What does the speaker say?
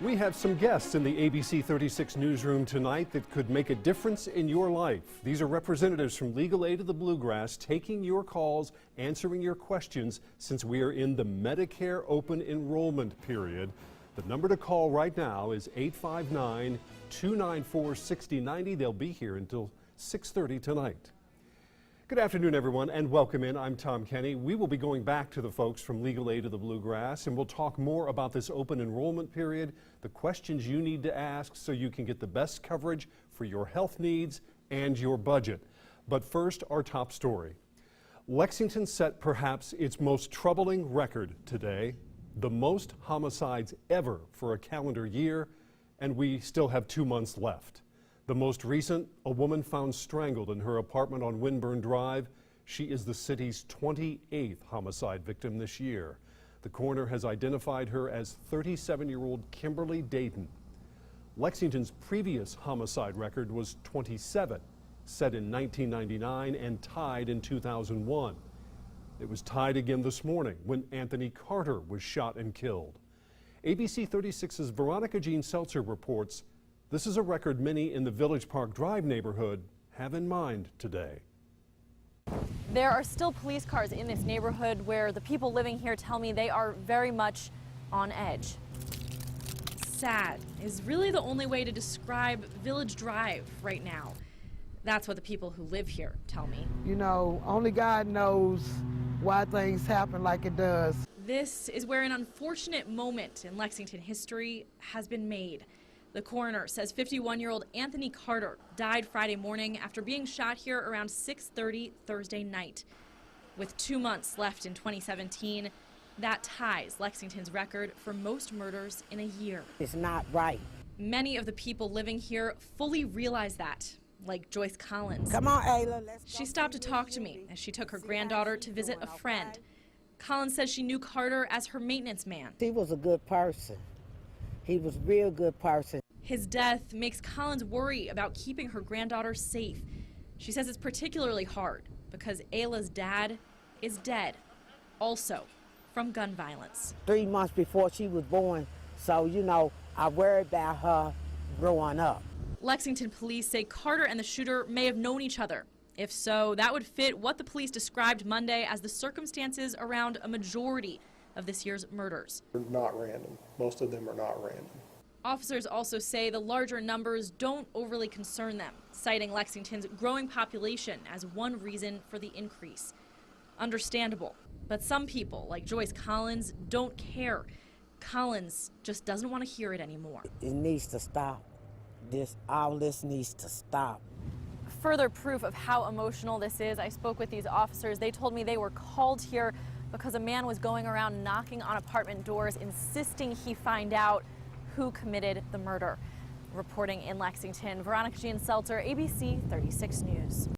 We have some guests in the ABC 36 newsroom tonight that could make a difference in your life. These are representatives from Legal Aid of the Bluegrass taking your calls, answering your questions since we are in the Medicare open enrollment period. The number to call right now is 859-294-6090. They'll be here until 6:30 tonight. Good afternoon, everyone, and welcome in. I'm Tom Kenny. We will be going back to the folks from Legal Aid of the Bluegrass, and we'll talk more about this open enrollment period, the questions you need to ask so you can get the best coverage for your health needs and your budget. But first, our top story. Lexington set perhaps its most troubling record today, the most homicides ever for a calendar year, and we still have 2 months left. The most recent, a woman found strangled in her apartment on Winburn Drive. She is the city's 28th homicide victim this year. The coroner has identified her as 37-year-old Kimberly Dayton. Lexington's previous homicide record was 27, set in 1999 and tied in 2001. It was tied again this morning when Anthony Carter was shot and killed. ABC 36's Veronica Jean Seltzer reports this is a record many in the Village Park Drive neighborhood have in mind today. There are still police cars in this neighborhood where the people living here tell me they are very much on edge. Sad is really the only way to describe Village Drive right now. That's what the people who live here tell me. You know, only God knows why things happen like it does. This is where an unfortunate moment in Lexington history has been made. The coroner says 51-year-old Anthony Carter died Friday morning after being shot here around 6:30 Thursday night. With 2 months left in 2017, that ties Lexington's record for most murders in a year. It's not right. Many of the people living here fully realize that, like Joyce Collins. Come on, Ayla, let's go. She stopped to talk to me as she took her granddaughter to visit a friend. Collins says she knew Carter as her maintenance man. He was a good person. He was a real good person. His death makes Collins worry about keeping her granddaughter safe. She says it's particularly hard because Ayla's dad is dead, also from gun violence. 3 months before she was born, so, you know, I worried about her growing up. Lexington police say Carter and the shooter may have known each other. If so, that would fit what the police described Monday as the circumstances around a majority of this year's murders. They're not random. Most of them are not random. Officers also say the larger numbers don't overly concern them, citing Lexington's growing population as one reason for the increase. Understandable, but some people, like Joyce Collins, don't care. Collins just doesn't want to hear it anymore. It needs to stop. All this needs to stop. Further proof of how emotional this is, I spoke with these officers. They told me they were called here because a man was going around knocking on apartment doors, insisting he find out who committed the murder. Reporting in Lexington, Veronica Jean Seltzer, ABC 36 News.